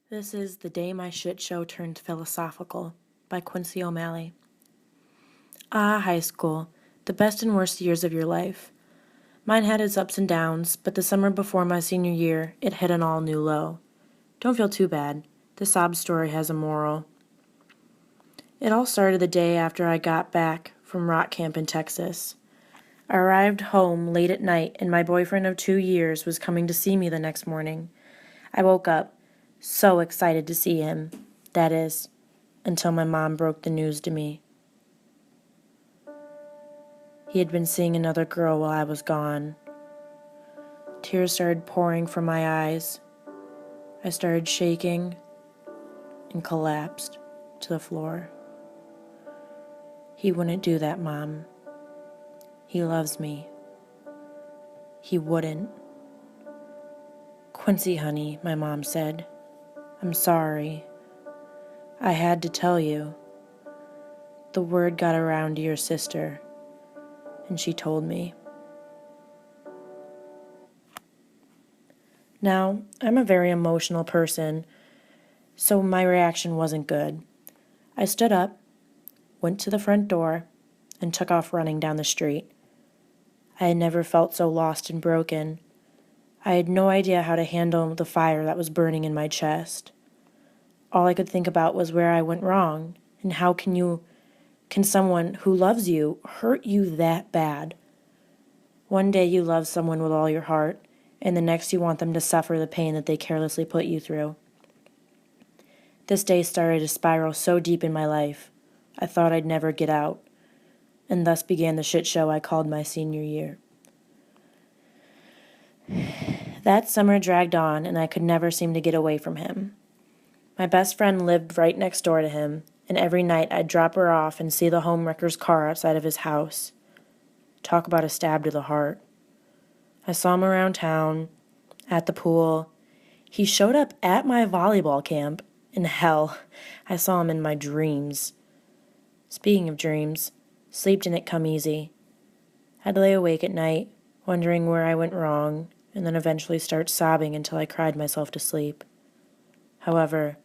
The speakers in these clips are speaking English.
This is The Day My Shit Show Turned Philosophical by Quincy O'Malley. High school, the best and worst years of your life. Mine had its ups and downs, but the summer before my senior year, it hit an all-new low. Don't feel too bad. The sob story has a moral. It all started the day after I got back from rock camp in Texas. I arrived home late at night, and my boyfriend of 2 years was coming to see me the next morning. I woke up so excited to see him. That is, until my mom broke the news to me. He had been seeing another girl while I was gone. Tears started pouring from my eyes. I started shaking and collapsed to the floor. He wouldn't do that, Mom. He loves me. He wouldn't. Quincy, honey, my mom said. I'm sorry. I had to tell you. The word got around to your sister, and she told me. Now, I'm a very emotional person, so my reaction wasn't good. I stood up, went to the front door, and took off running down the street. I had never felt so lost and broken. I had no idea how to handle the fire that was burning in my chest. All I could think about was where I went wrong, and how can someone who loves you hurt you that bad? One day you love someone with all your heart, and the next you want them to suffer the pain that they carelessly put you through. This day started a spiral so deep in my life, I thought I'd never get out, and thus began the shit show I called my senior year. That summer dragged on, and I could never seem to get away from him. My best friend lived right next door to him, and every night I'd drop her off and see the homewrecker's car outside of his house. Talk about a stab to the heart. I saw him around town, at the pool. He showed up at my volleyball camp. And hell, I saw him in my dreams. Speaking of dreams, sleep didn't come easy. I'd lay awake at night, wondering where I went wrong, and then eventually start sobbing until I cried myself to sleep. However,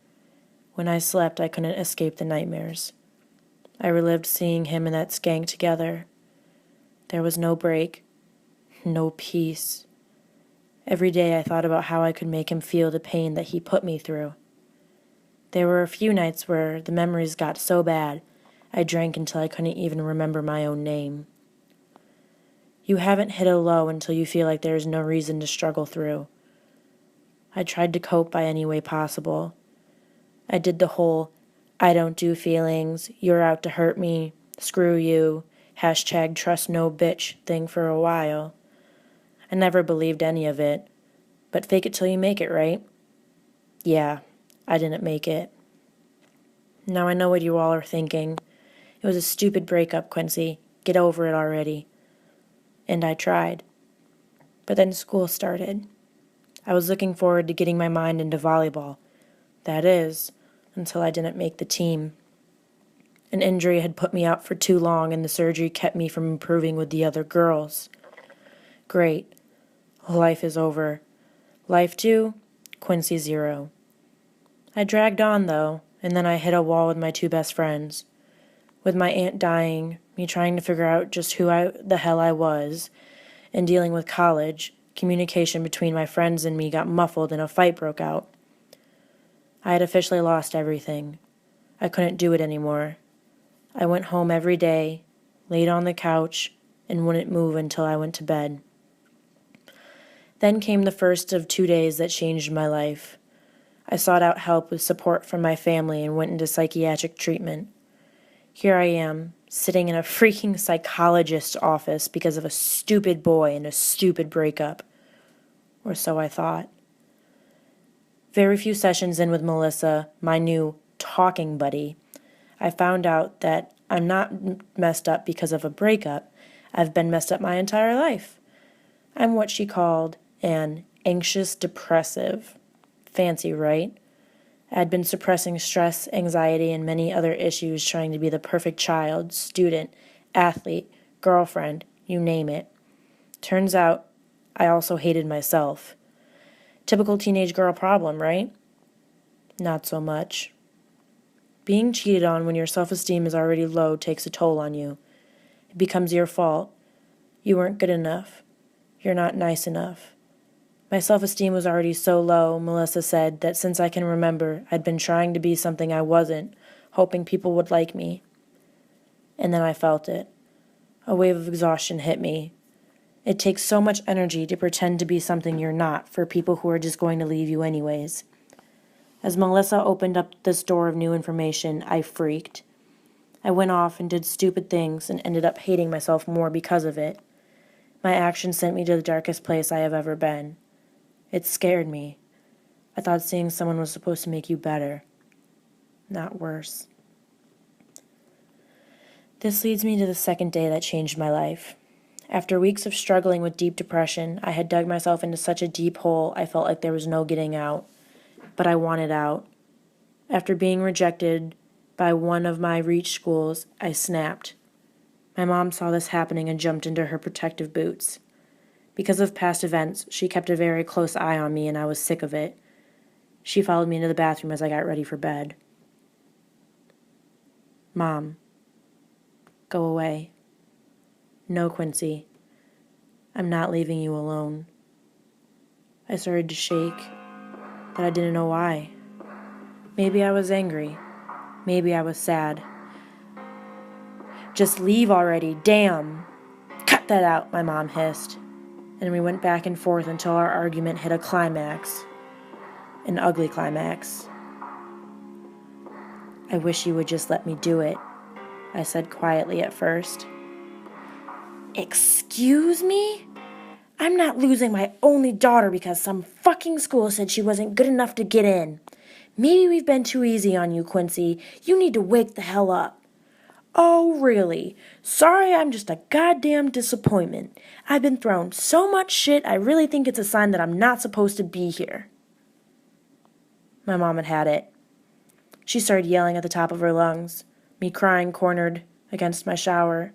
when I slept, I couldn't escape the nightmares. I relived seeing him and that skank together. There was no break, no peace. Every day I thought about how I could make him feel the pain that he put me through. There were a few nights where the memories got so bad, I drank until I couldn't even remember my own name. You haven't hit a low until you feel like there is no reason to struggle through. I tried to cope by any way possible. I did the whole, I don't do feelings, you're out to hurt me, screw you, #trust no bitch thing for a while. I never believed any of it, but fake it till you make it, right? Yeah, I didn't make it. Now I know what you all are thinking. It was a stupid breakup, Quincy. Get over it already. And I tried. But then school started. I was looking forward to getting my mind into volleyball. That is, until I didn't make the team. An injury had put me out for too long, and the surgery kept me from improving with the other girls. Great. Life is over. Life 2, Quincy 0. I dragged on, though, and then I hit a wall with my 2 best friends. With my aunt dying, me trying to figure out just who the hell I was, and dealing with college, communication between my friends and me got muffled and a fight broke out. I had officially lost everything. I couldn't do it anymore. I went home every day, laid on the couch, and wouldn't move until I went to bed. Then came the first of 2 days that changed my life. I sought out help with support from my family and went into psychiatric treatment. Here I am, sitting in a freaking psychologist's office because of a stupid boy and a stupid breakup. Or so I thought. Very few sessions in with Melissa, my new talking buddy, I found out that I'm not messed up because of a breakup. I've been messed up my entire life. I'm what she called an anxious depressive. Fancy, right? I'd been suppressing stress, anxiety, and many other issues, trying to be the perfect child, student, athlete, girlfriend, you name it. Turns out, I also hated myself. Typical teenage girl problem, right? Not so much. Being cheated on when your self-esteem is already low takes a toll on you. It becomes your fault. You weren't good enough. You're not nice enough. My self-esteem was already so low, Melissa said, that since I can remember, I'd been trying to be something I wasn't, hoping people would like me. And then I felt it. A wave of exhaustion hit me. It takes so much energy to pretend to be something you're not for people who are just going to leave you anyways. As Melissa opened up this door of new information, I freaked. I went off and did stupid things and ended up hating myself more because of it. My actions sent me to the darkest place I have ever been. It scared me. I thought seeing someone was supposed to make you better, not worse. This leads me to the second day that changed my life. After weeks of struggling with deep depression, I had dug myself into such a deep hole I felt like there was no getting out. But I wanted out. After being rejected by one of my reach schools, I snapped. My mom saw this happening and jumped into her protective boots. Because of past events, she kept a very close eye on me and I was sick of it. She followed me into the bathroom as I got ready for bed. Mom, go away. No, Quincy. I'm not leaving you alone. I started to shake, but I didn't know why. Maybe I was angry. Maybe I was sad. Just leave already, damn! Cut that out, my mom hissed. And we went back and forth until our argument hit a climax. An ugly climax. I wish you would just let me do it, I said quietly at first. Excuse me? I'm not losing my only daughter because some fucking school said she wasn't good enough to get in. Maybe we've been too easy on you, Quincy. You need to wake the hell up. Oh, really? Sorry, I'm just a goddamn disappointment. I've been thrown so much shit, I really think it's a sign that I'm not supposed to be here. My mom had it. She started yelling at the top of her lungs, me crying cornered against my shower.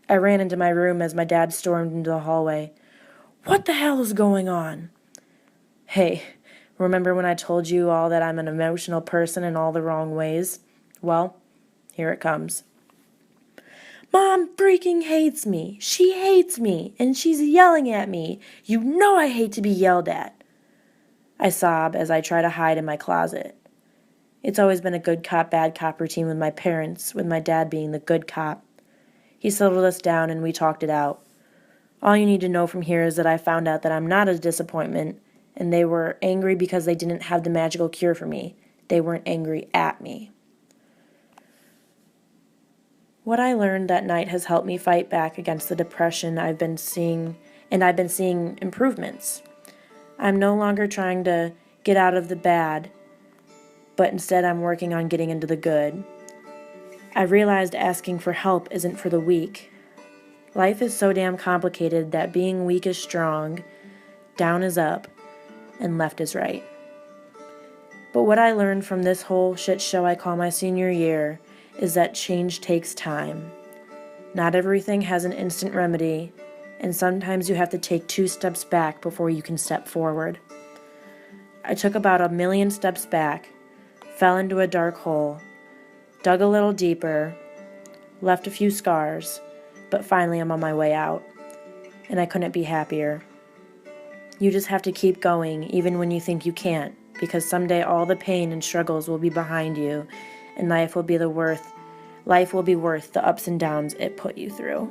I ran into my room as my dad stormed into the hallway. What the hell is going on? Hey, remember when I told you all that I'm an emotional person in all the wrong ways? Well, here it comes. Mom freaking hates me. She hates me, and she's yelling at me. You know I hate to be yelled at. I sob as I try to hide in my closet. It's always been a good cop, bad cop routine with my parents, with my dad being the good cop. He settled us down and we talked it out. All you need to know from here is that I found out that I'm not a disappointment, and they were angry because they didn't have the magical cure for me. They weren't angry at me. What I learned that night has helped me fight back against the depression I've been seeing, and I've been seeing improvements. I'm no longer trying to get out of the bad, but instead I'm working on getting into the good. I realized asking for help isn't for the weak. Life is so damn complicated that being weak is strong, down is up, and left is right. But what I learned from this whole shit show I call my senior year is that change takes time. Not everything has an instant remedy, and sometimes you have to take 2 steps back before you can step forward. I took about 1,000,000 steps back, fell into a dark hole, dug a little deeper, left a few scars, but finally I'm on my way out, and I couldn't be happier. You just have to keep going even when you think you can't, because someday all the pain and struggles will be behind you, and life will be worth the ups and downs it put you through.